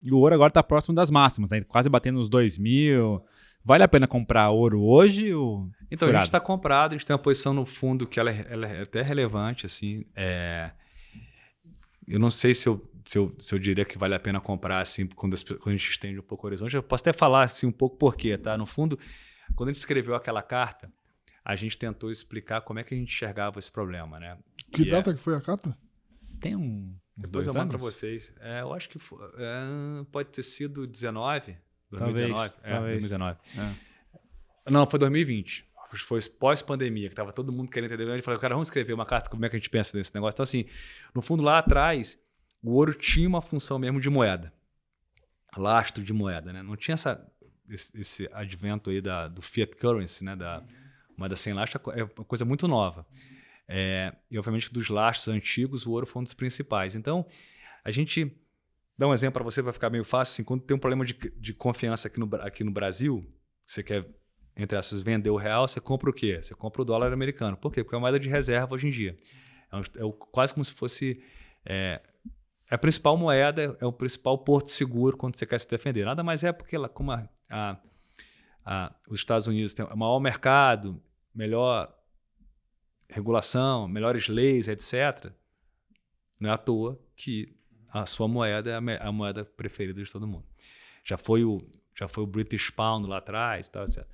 E o ouro agora está próximo das máximas, né? Quase batendo nos 2.000. Vale a pena comprar ouro hoje? Ou então, furado? a gente está comprado, a gente tem uma posição no fundo que ela é até relevante. Assim, eu não sei se eu diria que vale a pena comprar assim, quando a gente estende um pouco o horizonte. Eu posso até falar assim, um pouco por quê. Tá? No fundo, quando a gente escreveu aquela carta, a gente tentou explicar como é que a gente enxergava esse problema. Né? Que data que foi a carta? Tem uns Depois 2 eu anos? mando para vocês. Eu acho que pode ter sido 2019. Talvez. 2019. Não, foi 2020. Foi pós-pandemia, que estava todo mundo querendo entender. A gente falou, cara, vamos escrever uma carta, como é que a gente pensa nesse negócio. Então, assim, no fundo, lá atrás, o ouro tinha uma função mesmo de moeda. Lastro de moeda, né? Não tinha esse advento aí do fiat currency, né? Da moeda sem lastro, é uma coisa muito nova. E, obviamente, dos lastros antigos, o ouro foi um dos principais. Então, a gente dá um exemplo para você, vai ficar meio fácil. Assim, quando tem um problema de confiança aqui no Brasil, você quer, entre aspas, vender o real, você compra o quê? Você compra o dólar americano. Por quê? Porque é uma moeda de reserva hoje em dia. Quase como se fosse a principal moeda, é o principal porto seguro quando você quer se defender. Nada mais é porque como os Estados Unidos têm o maior mercado, melhor regulação, melhores leis, etc., não é à toa que a sua moeda é a moeda preferida de todo mundo. Já foi o British Pound lá atrás, tal, etc.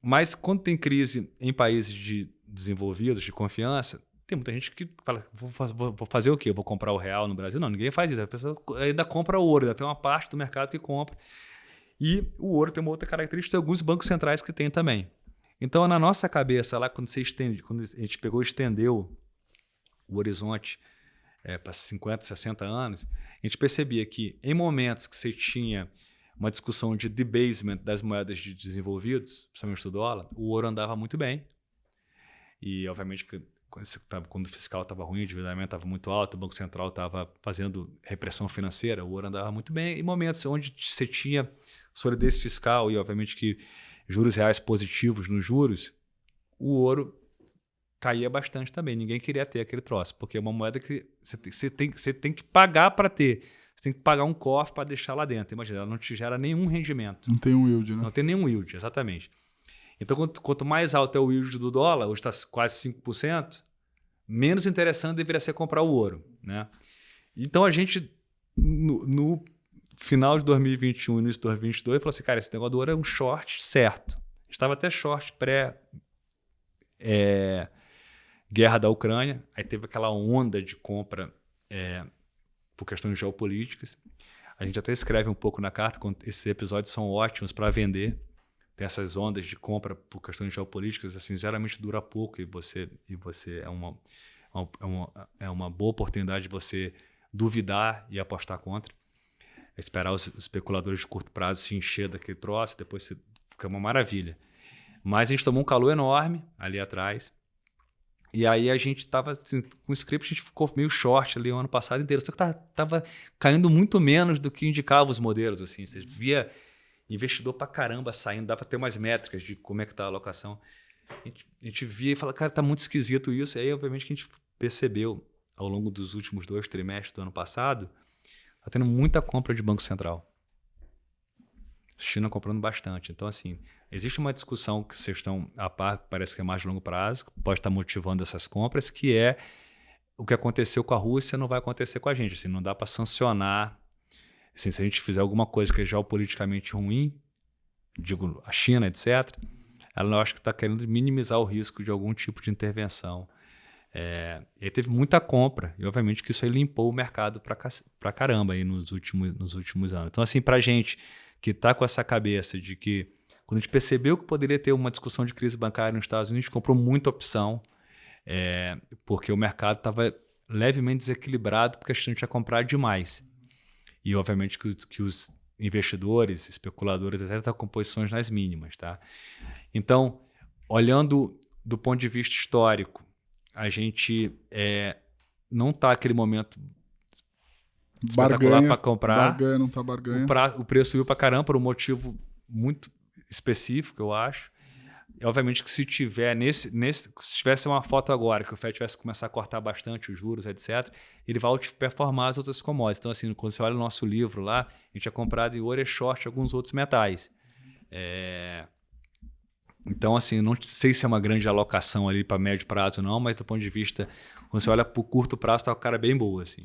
Mas quando tem crise em países desenvolvidos, de confiança, tem muita gente que fala, vou fazer o quê? Vou comprar o real no Brasil? Não, ninguém faz isso. A pessoa ainda compra o ouro, ainda tem uma parte do mercado que compra. E o ouro tem uma outra característica, tem alguns bancos centrais que tem também. Então, na nossa cabeça, lá quando a gente pegou e estendeu o horizonte para 50, 60 anos, a gente percebia que em momentos que você tinha uma discussão de debasement das moedas de desenvolvidos, principalmente do dólar, o ouro andava muito bem. E, obviamente, quando o fiscal estava ruim, o endividamento estava muito alto, o Banco Central estava fazendo repressão financeira, o ouro andava muito bem. Em momentos onde você tinha solidez fiscal e, obviamente, que juros reais positivos nos juros, o ouro caía bastante também. Ninguém queria ter aquele troço, porque é uma moeda que você tem que pagar para ter. Você tem que pagar um cofre para deixar lá dentro. Imagina, ela não te gera nenhum rendimento. Não tem um yield, né? Não tem nenhum yield, exatamente. Então, quanto mais alto é o yield do dólar, hoje está quase 5%, menos interessante deveria ser comprar o ouro. Né? Então, a gente, no final de 2021 e início de 2022, falou assim, cara, esse negócio do ouro é um short certo. Estava até short guerra da Ucrânia, aí teve aquela onda de compra por questões geopolíticas. A gente até escreve um pouco na carta, esses episódios são ótimos para vender. Tem essas ondas de compra por questões geopolíticas, assim, geralmente dura pouco e você é uma boa oportunidade de você duvidar e apostar contra. Esperar os especuladores de curto prazo se encher daquele troço, depois fica uma maravilha. Mas a gente tomou um calor enorme ali atrás. E aí a gente estava assim, com o script, a gente ficou meio short ali o ano passado inteiro. Só que estava caindo muito menos do que indicava os modelos. Assim. Você via investidor pra caramba saindo, dá para ter umas métricas de como é que está a alocação. A gente via e falava, cara, tá muito esquisito isso. E aí, obviamente, que a gente percebeu ao longo dos últimos 2 trimestres do ano passado, tá tendo muita compra de Banco Central. China comprando bastante. Então, assim, existe uma discussão que vocês estão a par, que parece que é mais de longo prazo, que pode estar motivando essas compras, que é o que aconteceu com a Rússia não vai acontecer com a gente. Assim, não dá para sancionar. Assim, se a gente fizer alguma coisa que é geopoliticamente ruim, digo, a China, etc., ela eu acho que está querendo minimizar o risco de algum tipo de intervenção. E teve muita compra, e obviamente que isso aí limpou o mercado para caramba aí nos últimos anos. Então, assim, para a gente que está com essa cabeça de que, quando a gente percebeu que poderia ter uma discussão de crise bancária nos Estados Unidos, a gente comprou muita opção, porque o mercado estava levemente desequilibrado, porque a gente ia comprar demais. E, obviamente, que os investidores, especuladores, etc., estão com posições nas mínimas. Tá? Então, olhando do ponto de vista histórico, a gente não está naquele momento espetacular para comprar. Barganha, não está barganha. O preço subiu para caramba por um motivo muito específico, eu acho. obviamente que se tivesse uma foto agora, que o Fed tivesse que começar a cortar bastante os juros, etc., ele vai outperformar as outras commodities. Então, assim, quando você olha o nosso livro lá, a gente tinha comprado em ouro e short alguns outros metais. Então, assim, não sei se é uma grande alocação ali para médio prazo, não, mas do ponto de vista, quando você olha para o curto prazo, está com a cara bem boa, assim.